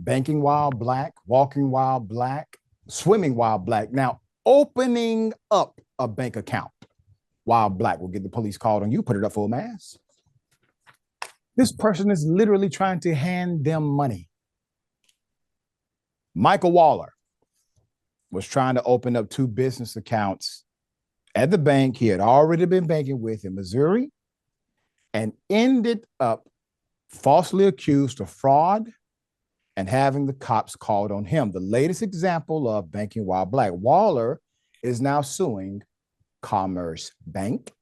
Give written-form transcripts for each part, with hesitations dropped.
banking while black, walking while black, swimming while black. Now, opening up a bank account while black will get the police called on you, put it up for a mass. This person is literally trying to hand them money. Michael Waller was trying to open up 2 business accounts at the bank he had already been banking with in Missouri and ended up falsely accused of fraud and having the cops called on him. The latest example of banking while black. Waller is now suing Commerce Bank,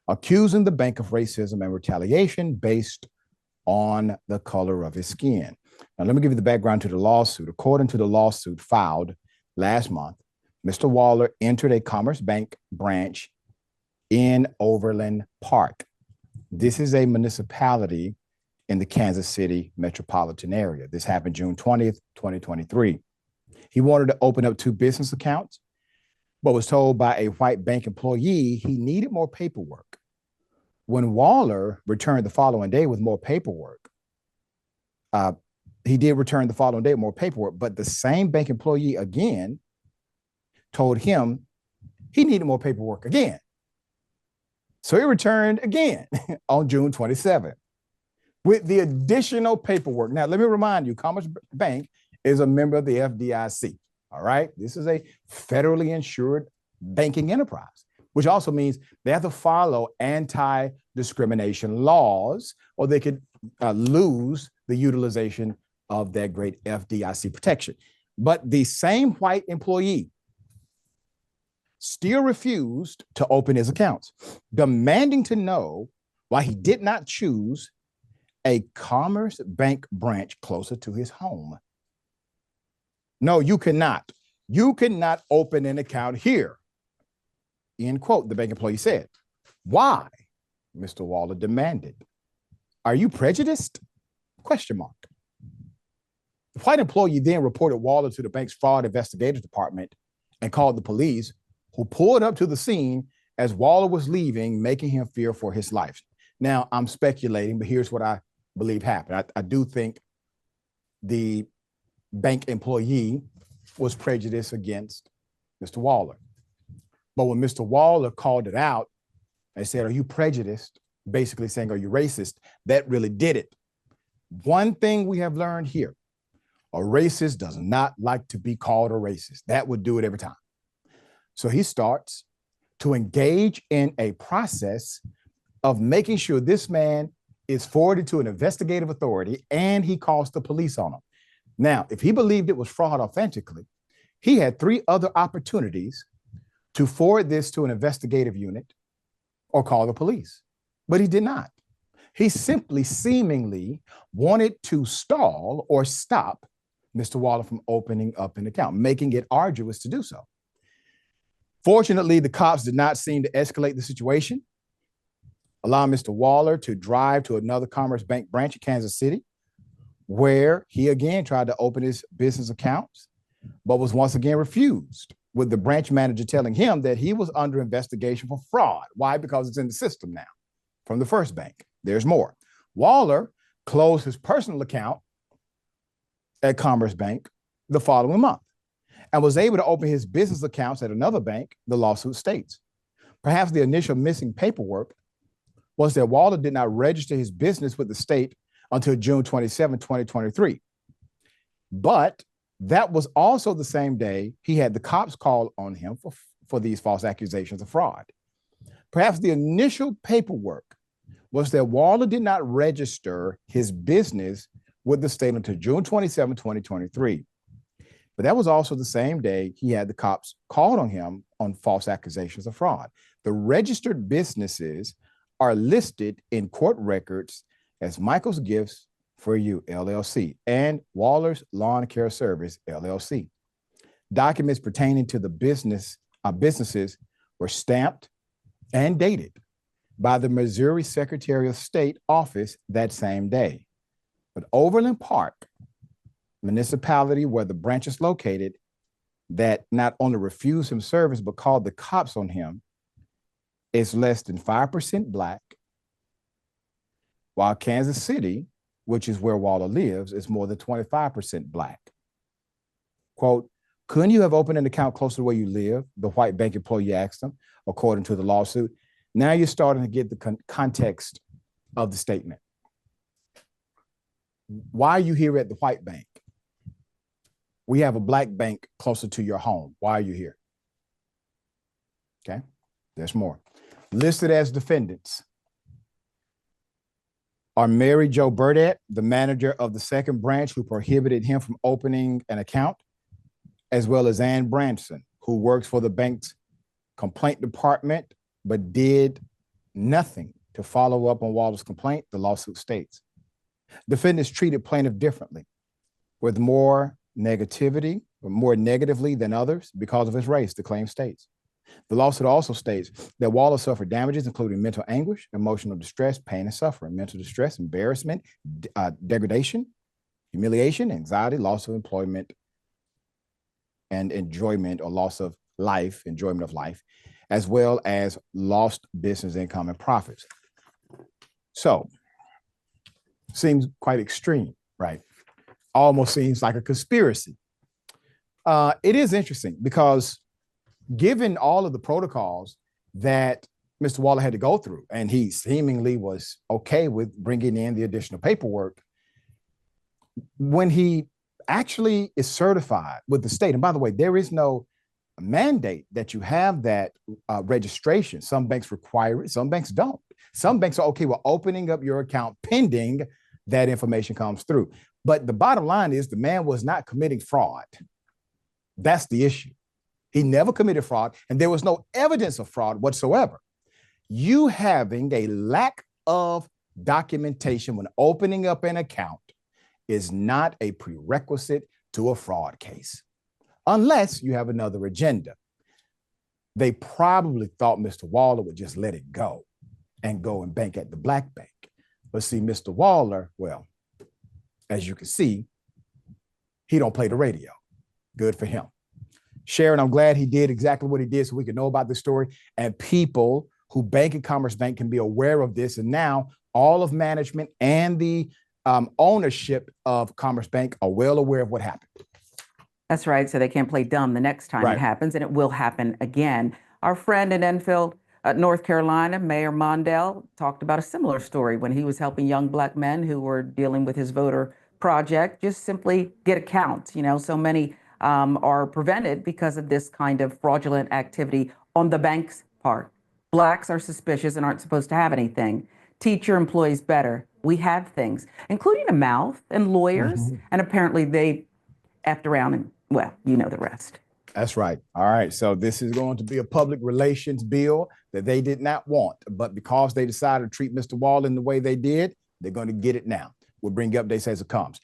accusing the bank of racism and retaliation based on the color of his skin. Now, let me give you the background to the lawsuit. According to the lawsuit filed last month, Mr. Waller entered a Commerce Bank branch in Overland Park. This is a municipality in the Kansas City metropolitan area. This happened June 20th, 2023. He wanted to open up 2 business accounts, but was told by a white bank employee he needed more paperwork. When Waller returned the following day with more paperwork, he did return the following day with more paperwork, but the same bank employee again told him he needed more paperwork again. So he returned again on June 27th with the additional paperwork. Now, let me remind you, Commerce Bank is a member of the FDIC, all right? This is a federally insured banking enterprise, which also means they have to follow anti-discrimination laws or they could lose the utilization of that great FDIC protection. But the same white employee still refused to open his accounts, demanding to know why he did not choose a Commerce Bank branch closer to his home. No, you cannot. You cannot open an account here, end quote, the bank employee said. Why? Mr. Waller demanded. Are you prejudiced? Question mark. The white employee then reported Waller to the bank's fraud investigative department and called the police, who pulled up to the scene as Waller was leaving, making him fear for his life. Now, I'm speculating, but here's what I believe happened. I do think the bank employee was prejudiced against Mr. Waller. But when Mr. Waller called it out and said, are you prejudiced? Basically saying, are you racist? That really did it. One thing we have learned here, a racist does not like to be called a racist. That would do it every time. So he starts to engage in a process of making sure this man is forwarded to an investigative authority and he calls the police on him. Now, if he believed it was fraud authentically, he had 3 other opportunities to forward this to an investigative unit or call the police, but he did not. He simply seemingly wanted to stall or stop Mr. Waller from opening up an account, making it arduous to do so. Fortunately, the cops did not seem to escalate the situation, allowing Mr. Waller to drive to another Commerce Bank branch in Kansas City, where he again tried to open his business accounts, but was once again refused, with the branch manager telling him that he was under investigation for fraud. Why? Because it's in the system now from the first bank. There's more. Waller closed his personal account at Commerce Bank the following month and was able to open his business accounts at another bank, the lawsuit states. Perhaps the initial missing paperwork was that Waller did not register his business with the state until June 27, 2023. But that was also the same day he had the cops call on him for these false accusations of fraud. Perhaps the initial paperwork was that Waller did not register his business with the state until June 27, 2023. But that was also the same day he had the cops called on him on false accusations of fraud. The registered businesses are listed in court records as Michael's Gifts for You, LLC, and Waller's Lawn Care Service, LLC. Documents pertaining to the businesses were stamped and dated by the Missouri Secretary of State office that same day. But Overland Park, municipality where the branch is located, that not only refused him service, but called the cops on him, is less than 5% Black, while Kansas City which is where Waller lives, is more than 25% Black. Quote, couldn't you have opened an account closer to where you live? The white bank employee asked him, according to the lawsuit. Now you're starting to get the context of the statement. Why are you here at the white bank? We have a Black bank closer to your home. Why are you here? Okay, there's more. Listed as defendants are Mary Jo Burdett, the manager of the second branch who prohibited him from opening an account, as well as Ann Branson, who works for the bank's complaint department, but did nothing to follow up on Waller's complaint, the lawsuit states. Defendants treated plaintiff differently, with more negatively than others because of his race, the claim states. The lawsuit also states that Waller suffered damages, including mental anguish, emotional distress, pain and suffering, mental distress, embarrassment, degradation, humiliation, anxiety, loss of employment, and enjoyment or loss of life, enjoyment of life, as well as lost business income and profits. So, seems quite extreme, right? Almost seems like a conspiracy. It is interesting because given all of the protocols that Mr. Waller had to go through, and he seemingly was okay with bringing in the additional paperwork, when he actually is certified with the state, and by the way, there is no mandate that you have that registration. Some banks require it, some banks don't. Some banks are okay with opening up your account pending that information comes through. But the bottom line is the man was not committing fraud. That's the issue. He never committed fraud, and there was no evidence of fraud whatsoever. You having a lack of documentation when opening up an account is not a prerequisite to a fraud case, unless you have another agenda. They probably thought Mr. Waller would just let it go and bank at the Black bank. But see, Mr. Waller, well, as you can see, he don't play the radio. Good for him. Sharon, I'm glad he did exactly what he did so we can know about this story, and people who bank at Commerce Bank can be aware of this. And now all of management and the ownership of Commerce Bank are well aware of what happened. That's right. So they can't play dumb the next time it happens, and it will happen again. Our friend in Enfield, North Carolina, Mayor Mondale, talked about a similar story when he was helping young Black men who were dealing with his voter project just simply get accounts. You know, so many are prevented because of this kind of fraudulent activity on the bank's part. Blacks are suspicious and aren't supposed to have anything. Teach your employees better. We have things, including a mouth and lawyers, and apparently they effed around and, well, you know the rest. That's right. All right. So this is going to be a public relations bill that they did not want, but because they decided to treat Mr. Waller in the way they did, they're going to get it now. We'll bring you updates as it comes.